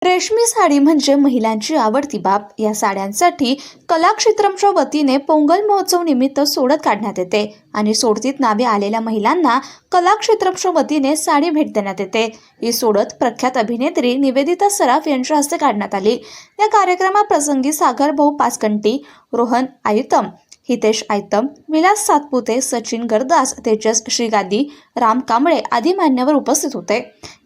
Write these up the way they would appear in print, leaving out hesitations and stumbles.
रेशमी साडी म्हणजे महिलांची आवडती बाब. या साड्यांसाठी कलाक्षेत्रमच्या वतीने पोंगल महोत्सव निमित्त सोडत काढण्यात येते आणि सोडतीत नावे आलेल्या महिलांना कलाक्षेत्रमच्या वतीने साडी भेट देण्यात येते. ही सोडत प्रख्यात अभिनेत्री निवेदिता सराफ यांच्या हस्ते काढण्यात आली. या कार्यक्रमाप्रसंगी सागर भाऊ पाचकंटी, रोहन आयुतम, हितेश आयतम, विलास सातपुते, सचिन गरदास, तेजस श्रीगादी, राम कांबळे आदी मान्यवर उपस्थित होते.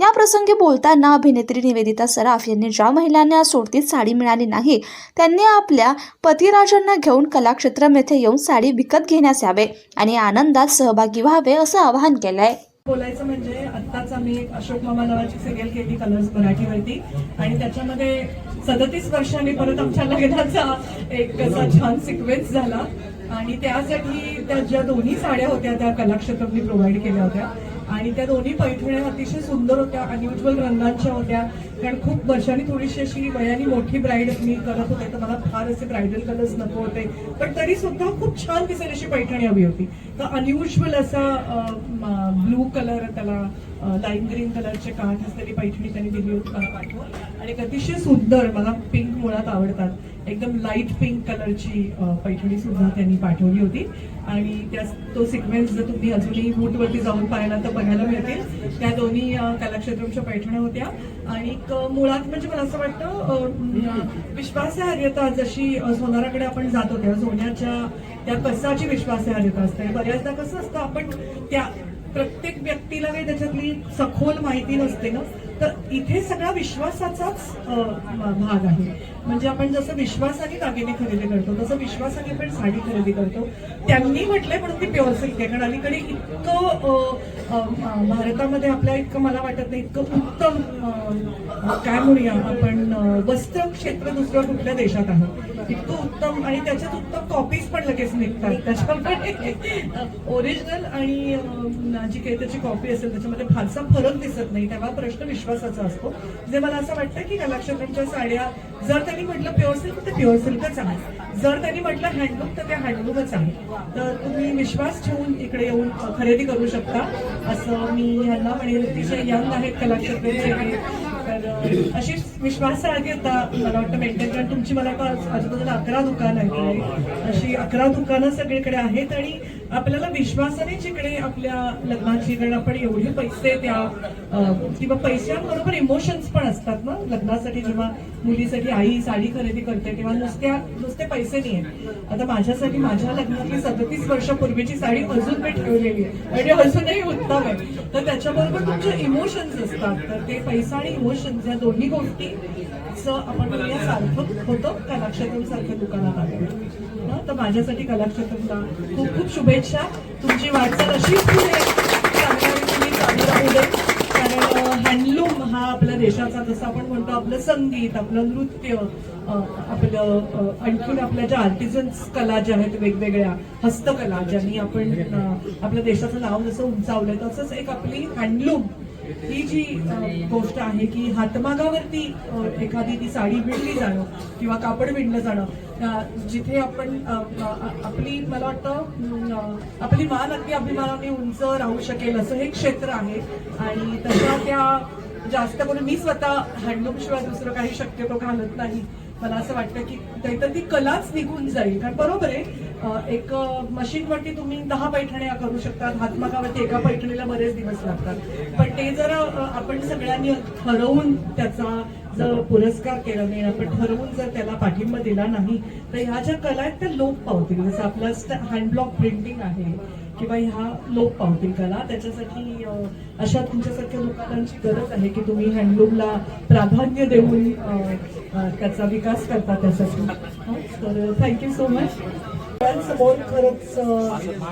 या प्रसंगी बोलताना अभिनेत्री निवेदिता सराफ यांनी ज्या महिलांना सोडतीत साडी मिळाली नाही त्यांनी आपल्या पतिराजांना घेऊन कलाक्षेत्रम येथे येऊन साडी विकत घेण्यास यावे आणि आनंदात सहभागी व्हावे असं आवाहन केलंय. बोलायचं म्हणजे आत्ताच आम्ही अशोक मामा नावाची सिरियल केली कलर्स मराठीवरती आणि त्याच्यामध्ये 37 वर्षांनी परत आमच्या लग्नाचा एक असा छान सिक्वेन्स झाला आणि त्यासाठी त्या ज्या दोन्ही साड्या होत्या त्या कलाक्षेत्रमनी प्रोव्हाइड केल्या होत्या आणि त्या दोन्ही पैठण्या अतिशय सुंदर होत्या, अनयुज्वल रंगांच्या होत्या. कारण खूप वर्षांनी थोडीशी अशी वयाने मोठी ब्राईड मी करत होते तर मला फार असे ब्रायडल कलर्स नको होते, पण तरी सुद्धा खूप छान दिसेल अशी पैठणी हवी होती. तर अनयुज्वल असा ब्लू कलर, त्याला लाईम ग्रीन कलरचे काठ असलेली पैठणी त्यांनी दिली होती मला पाठवून आणि अतिशय सुंदर, मला पिंक मुळात आवडतात, एकदम लाईट पिंक कलरची पैठणी सुद्धा त्यांनी पाठवली होती आणि त्या तो सिक्वेन्स जर तुम्ही अजूनही वूटवरती जाऊन पाहिला तर बघायला मिळतील. त्या दोन्ही कलाक्षेत्रमच्या पैठण्या होत्या आणि मुळात म्हणजे मला असं वाटतं विश्वासार्हता जशी सोनाराकडे आपण जातो तेव्हा सोन्याच्या त्या कसाची विश्वासार्हता असते. बऱ्याचदा कसं असतं आपण त्या प्रत्येक व्यक्तीला काही त्याच्यातली सखोल माहिती नसते ना, तर इथे सगळा विश्वासाचाच भाग आहे. म्हणजे आपण जसं विश्वासाने दागिने खरेदी करतो तसं विश्वासाने आपण साडी खरेदी करतो. त्यांनी म्हटलंय म्हणून ती प्युअर सिल्क आहे, कारण अलीकडे इतकं भारतामध्ये आपल्या इतकं मला वाटत नाही इतकं उत्तम काय म्हणूया आपण वस्त्र क्षेत्र दुसऱ्या कुठल्या देशात आहे इतकं उत्तम आणि त्याच्यात उत्तम कॉपीज पण लगेच निघतात. त्याच्यामुळे ओरिजिनल आणि जी काही त्याची कॉपी असेल त्याच्यामध्ये फारसा फरक दिसत नाही. तेव्हा प्रश्न विश्वासाचा असतो. जे मला असं वाटतं की कलाक्षेत्रमच्या साड्या जर त्यांनी म्हटलं प्युअर सिल्क तर प्युअर सिल्कच आहे, जर त्यांनी म्हटलं हँडलूम तर ते हँडलूमच आहे. तर तुम्ही विश्वास ठेवून इकडे येऊन खरेदी करू शकता असं मी ह्यांना म्हणेन. अतिशय यंग आहेत कलाक्षेत्रचे, तर अशी विश्वासार्हता मला वाटतं मेंटेन, कारण तुमची मला आजूबाजूला 11 दुकानं आहेत, अशी 11 दुकानं सगळीकडे आहेत आणि आपल्याला विश्वासाने जिकडे आपल्या लग्नाची, कारण आपण एवढे पैसे त्या किंवा पैशांबरोबर इमोशन्स पण असतात ना लग्नासाठी. जेव्हा मुलीसाठी आई साडी खरेदी करते तेव्हा नुसते पैसे नाही आहेत. आता माझ्यासाठी माझ्या लग्नातली 37 वर्षापूर्वीची साडी अजून मी ठेवलेली आहे म्हणजे अजूनही उत्तम आहे. तर त्याच्याबरोबर तुमचे इमोशन्स असतात, तर ते पैसा आणि इमोशन्स या दोन्ही गोष्टीचं आपण सार्थक होतं कलाक्षेत्रम सारख्या दुकानात आले. तर माझ्यासाठी कलाक्षेत्रमला खूप खूप शुभेच्छा. तुमची वाटचाल अशीच पुढे चालू राहू दे, कारण हँडलूम हा आपल्या देशाचा, जसं आपण म्हणतो आपलं संगीत, आपलं नृत्य, आपलं आणखीन आपल्या ज्या आर्टिझन्स कला ज्या आहेत वेगवेगळ्या हस्तकला ज्यांनी आपण आपल्या देशाचं नाव जसं उंचावलंय तसंच एक आपली हँडलूम ही जी गोष्ट आहे की हातमागावरती एखादी ती साडी विणली जाणं किंवा कापड विणलं जाणं, जिथे आपण आपली मला वाटतं आपली मान अगदी अभिमानाने उंच राहू शकेल असं हे क्षेत्र आहे. आणि तशा त्या जास्त करून मी स्वतः हँडलूम शिवाय दुसरं काही शक्यतो घालत नाही. मला असं वाटतं की नाहीतर ती कलाच निघून जाईल. कारण बरोबर आहे, एक मशीनवरती तुम्ही 10 पैठण्या करू शकतात, हातमागावरती एका पैठणीला बरेच दिवस लागतात, पण ते जर आपण सगळ्यांनी ठरवून त्याचा जर पुरस्कार केला नाही, आपण ठरवून जर त्याला पाठिंबा दिला नाही तर ह्या ज्या कला आहेत त्या लोप पावतील. जसं आपलं हँडब्लॉक प्रिंटिंग आहे किंवा ह्या लोप पावतील कला. त्याच्यासाठी अशा तुमच्यासारख्या दुकानांची गरज आहे की तुम्ही हँडलूमला प्राधान्य देऊन त्याचा विकास करता त्यासाठी. तर थँक्यू सो मच. समोर खरंच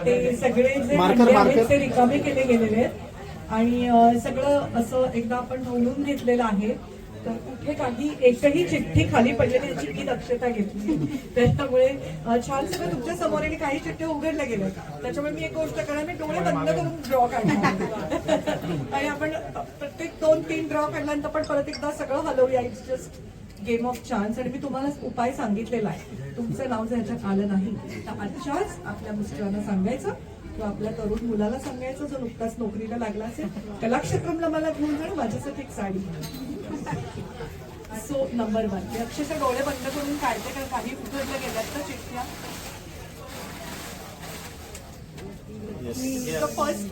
ते सगळे जे आहेत ते रिकामे केले गेलेले आहेत आणि सगळं असं एकदा आपण नोंदवून घेतलेलं आहे. तर कुठे काही एकही चिठ्ठी खाली पडलेली याची दक्षता घेतली, त्याच्यामुळे छान सगळं तुमच्या समोर आणि काही चिठ्ठ्या उघडल्या गेल्या. त्याच्यामुळे मी एक गोष्ट करणार, मी डोळे बंद करून ड्रॉ काढणार आणि आपण प्रत्येक 2-3 ड्रॉ काढल्यानंतर पण परत एकदा सगळं हलवूया. It's just game of chance. आणि मी तुम्हाला उपाय सांगितलेला आहे. तुमचं नाव जर ह्याच्यात आलं नाही तर आजच्याच आपल्या मिस्टरांना सांगायचं किंवा आपल्या तरुण मुलाला सांगायचं जो नुकताच नोकरीला लागला असेल, कलाक्षेत्रमला मला घेऊन जाणं, माझ्यासाठी एक साडी. सो नंबर 1 मी अक्षरशः डोळे बंद करून काढते कारण काही उघडल्या गेल्यात तर चिठ्ठ्या. फर्स्ट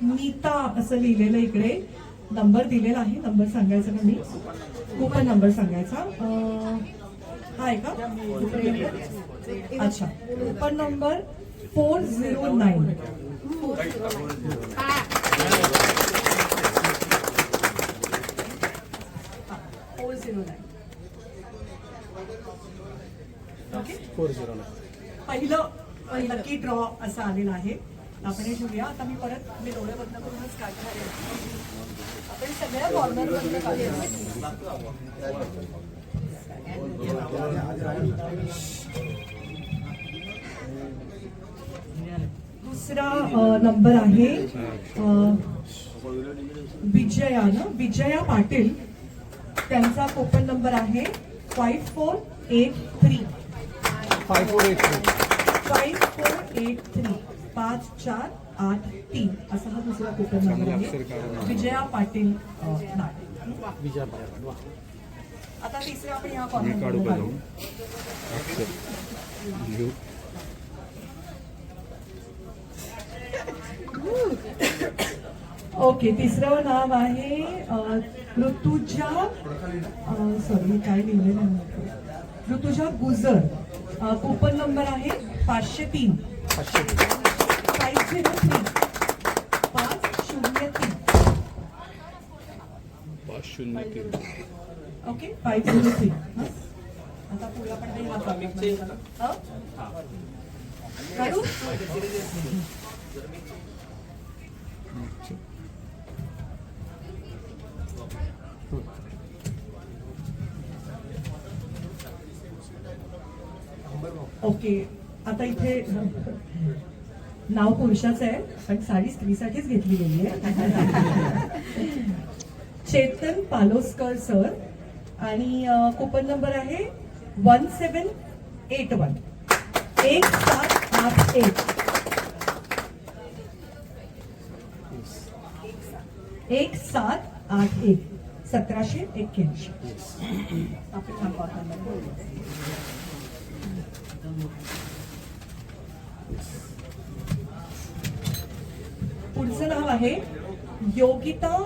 नीता असं लिहिलेलं इकडे. नंबर दिलेला आहे. नंबर सांगायचा का मी? कुपन नंबर सांगायचा. हा आहे का? अच्छा, कुपन नंबर 409. 409. ओके, 409. पहिलं लकी ड्रॉ असं आलेलं आहे. आपण हे घेऊया. आता मी परत मी डोळे बंद करूनच काढणार आहे. आपण सगळ्या कॉर्नर बंद काढूया. दुसरा नंबर आहे विजया पाटील. त्यांचा कुपन नंबर आहे 5483. 5483 5483 असा हा दुसरा कुपन नंबर आहे. विजया पाटील नाटे. आता तिसरा आपण ह्या कॉर्नर काढू. ओके, तिसरं नाव आहे ऋतुजा. सॉरी, काय लिहिलेलं आहे? ऋतुजा गुजर. कुपन नंबर आहे 503. 503. ओके, 503. आता पुढला पण काही काढू. ओके, आता इथे नाव पुरुषाचं आहे पण साडी स्त्रीसाठीच घेतली गेली आहे. चेतन पालोस्कर सर. आणि कुपन नंबर आहे 1781. 1781. 1781. 1781. आपण हा कॉर्नर नंबर. पुढचं नाव आहे योगिता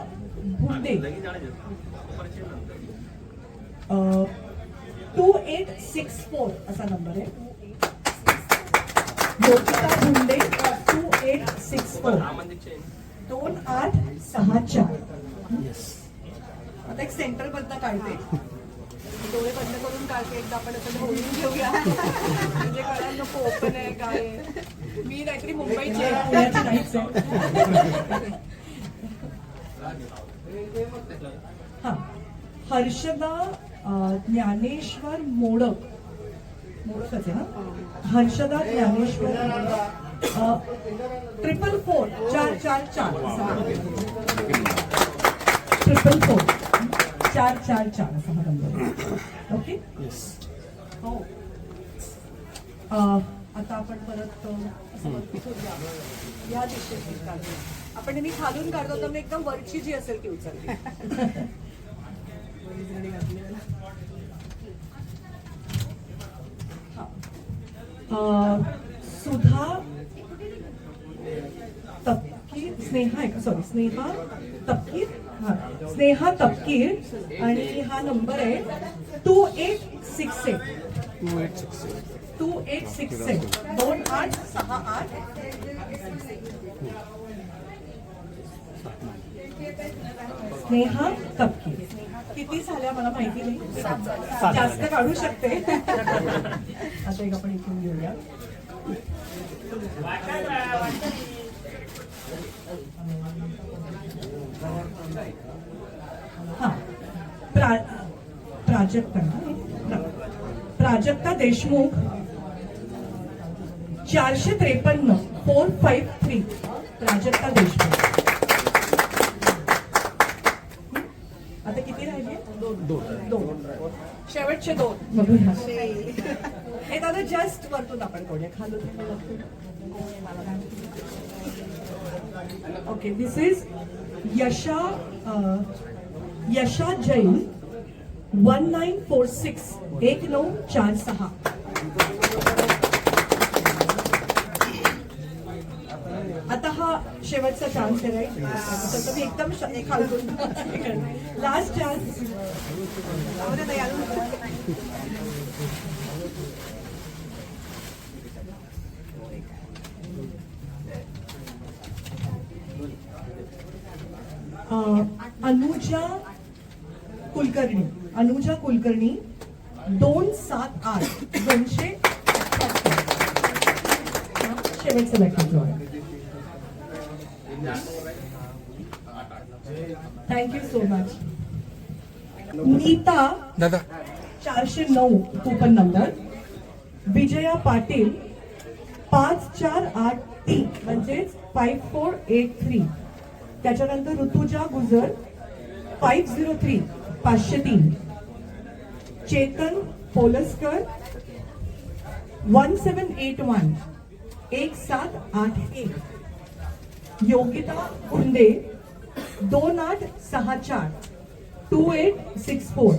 भुंडे. 2864 असा नंबर आहे. योगिता भुंडे 2864. 2864. आता एक सेंटर बद्दल काढते. डोळे बंद करून काढते. एकदा आपण असं ढोळून घेऊया म्हणजे कळायला नको ओपन आहे काय आहे. मी काहीतरी मुंबईची आहे, पुण्याची नाहीच आहे. हा, हर्षदा ज्ञानेश्वर मोडक. मोडकच आहे ना? हर्षदा ज्ञानेश्वर 444. 444. 444. 444 असा हा नंबर. ओके, हो. आता आपण परत असं करूया. या दिशेने काढू. आपण मी खालून काढतो तर मी एकदम वरची जी असेल ती उचलते. सुधा तपकीर. स्नेहा आहे का? सॉरी, स्नेहा तपकीर. हा, स्नेहा तपकीर. आणि हा नंबर आहे 2868. 2868. 2868. स्नेहा तपकीर. किती झाल्या मला माहिती नाही. जास्त काढू शकते. आता एक आपण इथून घेऊया. हा, प्राजक्ता देशमुख 453. 453. प्राजक्ता देशमुख. आता किती राहिले? 2. शेवटचे 2 बघूया. हे दादा जस्ट वरतून आपण करूया. खालून ओके, दिस इज यशा यशा जैन 1946 1946. आता हा शेवटचा चान्स आहे, राईट? तर तुम्ही एकदम खालून लास्ट चान्स. अनुजा कुलकर्णी 278 200. शेवटचं लॅपटॉप आहे. Thank you so much. नीता दादा 409 कूपन नंबर. विजया पाटील 5483 म्हणजेच 5483. त्याच्यानंतर ऋतुजा गुजर 503 503. चेतन पोलस्कर 1781 1781. योगिता कुंडे 2864 2864.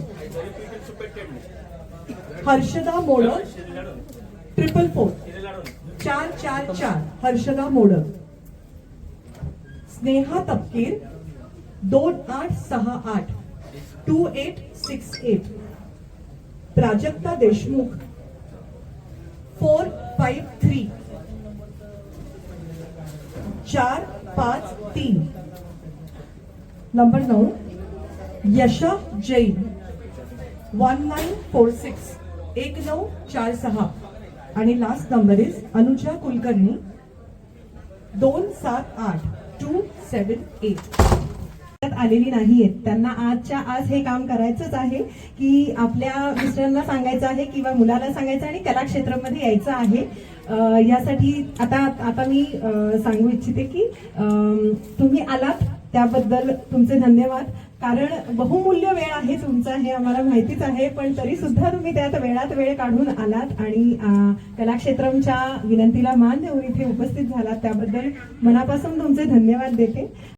हर्षदा मोडक 444 444. हर्षदा मोडक. स्नेहा तपकीर 2868 2868. प्राजक्ता देशमुख 453 453. नंबर 9 यशा जैन 1946 1946. आणि last number is Anuja Kulkarni 278 278. आलेली नाहीयेत. त्यांना आजच्या आज हे काम करायचंच आहे की आपल्या मिस्टरांना सांगायचं आहे किंवा मुलाला सांगायचं आणि कला क्षेत्रामध्ये यायचं आहे. यासाठी आता मी सांगू इच्छिते की तुम्ही आलात त्याबद्दल तुमचे धन्यवाद. कारण बहुमूल्य वेळ आहे तुमचा हे आम्हाला माहितीच आहे, पण तरी सुद्धा तुम्ही त्यात वेळात वेळ काढून आलात आणि कलाक्षेत्रमच्या विनंतीला मान देऊन इथे उपस्थित झालात त्याबद्दल मनापासून तुमचे धन्यवाद देते.